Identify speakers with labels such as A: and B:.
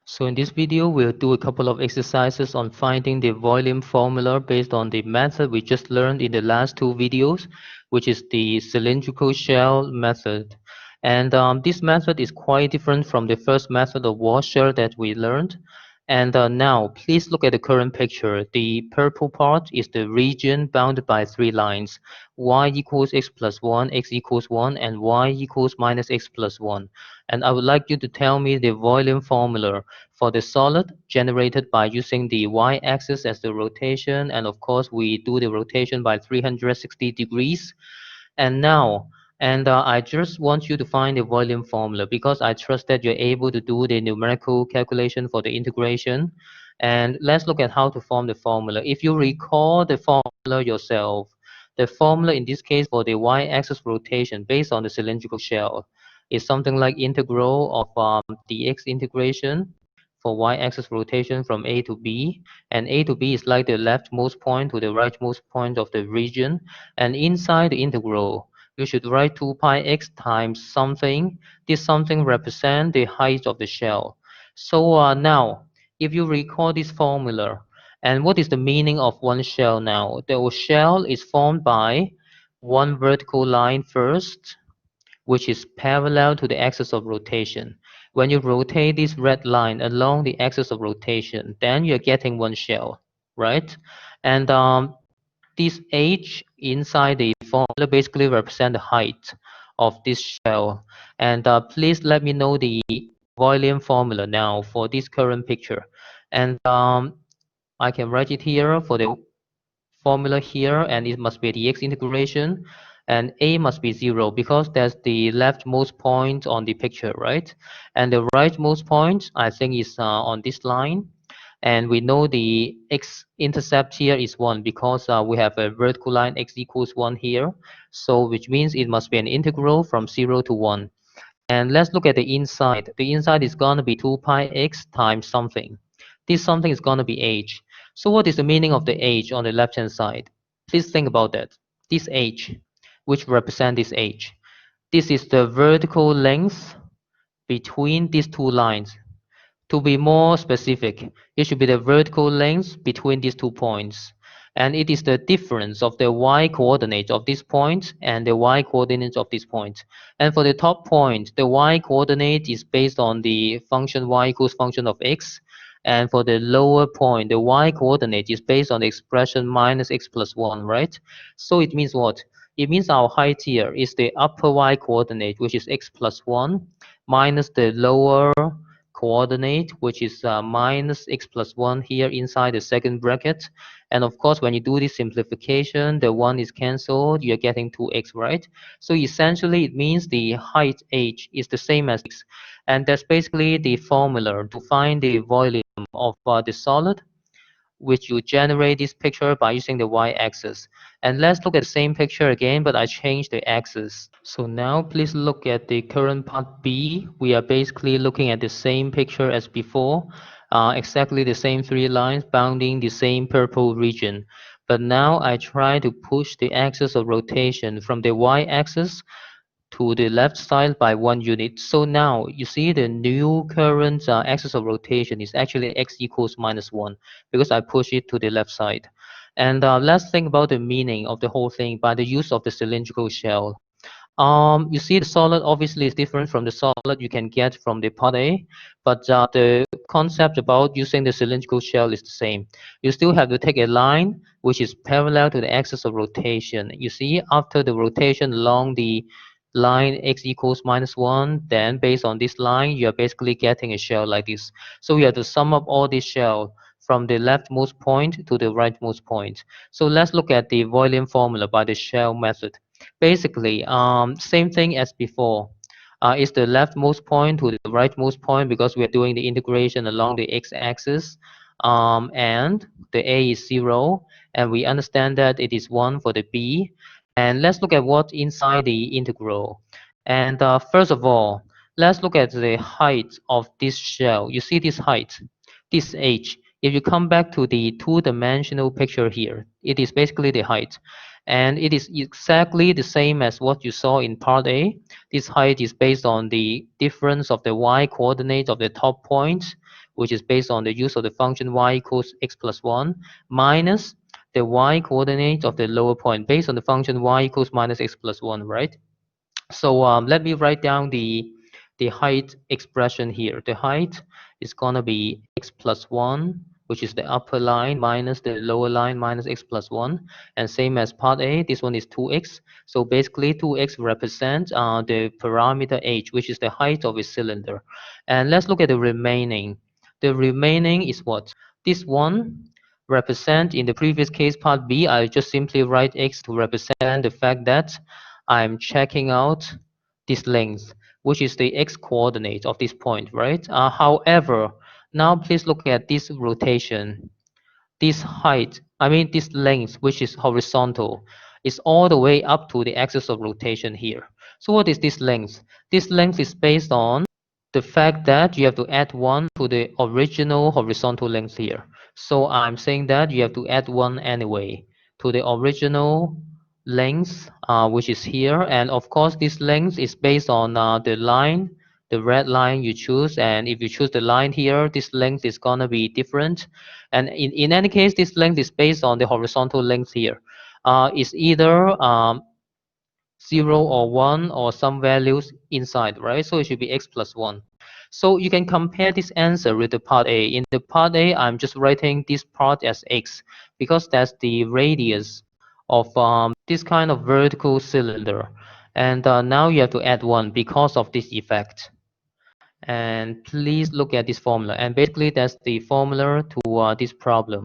A: So in this video, we'll do a couple of exercises on finding the volume formula based on the method we just learned in the last two videos, which is the cylindrical shell method. And this method is quite different from the first method of wall shell that we learned. And now, please look at the current picture. The purple part is the region bounded by three lines: y equals x plus 1, x equals 1, and y equals minus x plus 1. And I would like you to tell me the volume formula for the solid generated by using the y-axis as the rotation, and of course we do the rotation by 360 degrees. And now, I just want you to find the volume formula because I trust that you're able to do the numerical calculation for the integration. And let's look at how to form the formula. If you recall the formula yourself, the formula in this case for the y-axis rotation based on the cylindrical shell is something like integral of dx integration for y-axis rotation from A to B, and A to B is like the leftmost point to the rightmost point of the region, and inside the integral, you should write 2 pi x times something. This something represents the height of the shell. So now, if you recall this formula, and what is the meaning of one shell now? The shell is formed by one vertical line first, which is parallel to the axis of rotation. When you rotate this red line along the axis of rotation, then you're getting one shell, right? And this h inside the formula basically represent the height of this shell. And please let me know the volume formula now for this current picture. And I can write it here for the formula here, and it must be the x integration, and a must be 0 because that's the leftmost point on the picture, right? And the rightmost point I think is on this line, and we know the x-intercept here is 1 because we have a vertical line x equals 1 here, so which means it must be an integral from 0 to 1. And let's look at the inside. The inside is going to be 2 pi x times something. This something is going to be h. So what is the meaning of the h on the left-hand side? Please think about that. This h, which represents this h. This is the vertical length between these two lines. To be more specific, it should be the vertical length between these 2 points. And it is the difference of the y-coordinate of this point and the y-coordinate of this point. And for the top point, the y-coordinate is based on the function y equals function of x. And for the lower point, the y-coordinate is based on the expression minus x plus 1, right? So it means what? It means our height here is the upper y-coordinate, which is x plus 1, minus the lower coordinate, which is minus x plus 1 here inside the second bracket. And of course, when you do this simplification, the 1 is cancelled, you're getting 2x, right? So essentially, it means the height h is the same as x. And that's basically the formula to find the volume of the solid, which you generate this picture by using the y-axis. And let's look at the same picture again, but I changed the axis. So now please look at the current part B. We are basically looking at the same picture as before, exactly the same three lines bounding the same purple region. But now I try to push the axis of rotation from the y-axis to the left side by 1 unit. So now you see the new current axis of rotation is actually x equals minus 1 because I push it to the left side. And let's think about the meaning of the whole thing by the use of the cylindrical shell. You see the solid obviously is different from the solid you can get from the part A, but the concept about using the cylindrical shell is the same. You still have to take a line which is parallel to the axis of rotation. You see, after the rotation along the line x equals minus 1, then based on this line, you're basically getting a shell like this. So you have to sum up all these shell from the leftmost point to the rightmost point. So let's look at the volume formula by the shell method. Basically, same thing as before. It's the leftmost point to the rightmost point because we are doing the integration along the x-axis, and the a is 0, and we understand that it is 1 for the b. And let's look at what's inside the integral. And first of all, let's look at the height of this shell. You see this height, this h. If you come back to the two-dimensional picture here, it is basically the height. And it is exactly the same as what you saw in part A. This height is based on the difference of the y coordinate of the top point, which is based on the use of the function y equals x plus 1, minus the y coordinate of the lower point based on the function y equals minus x plus 1, right? So let me write down the height expression here. The height is gonna be x plus 1, which is the upper line, minus the lower line, minus x plus 1. And same as part A, this one is 2x. So basically 2x represents the parameter h, which is the height of a cylinder. And let's look at the remaining. The remaining is what? This one represent, in the previous case, part B, I just simply write x to represent the fact that I'm checking out this length, which is the x coordinate of this point, right? However, now please look at this rotation. This height, I mean this length, which is horizontal, is all the way up to the axis of rotation here. So what is this length? This length is based on the fact that you have to add 1 to the original horizontal length here. So I'm saying that you have to add 1 anyway to the original length, which is here. And of course, this length is based on the line, the red line you choose. And if you choose the line here, this length is gonna be different. And in any case, this length is based on the horizontal length here. It's either 0 or 1 or some values inside, right? So it should be x plus 1. So you can compare this answer with the part A. In the part A, I'm just writing this part as x because that's the radius of this kind of vertical cylinder. And now you have to add 1 because of this effect. And please look at this formula. And basically, that's the formula to this problem.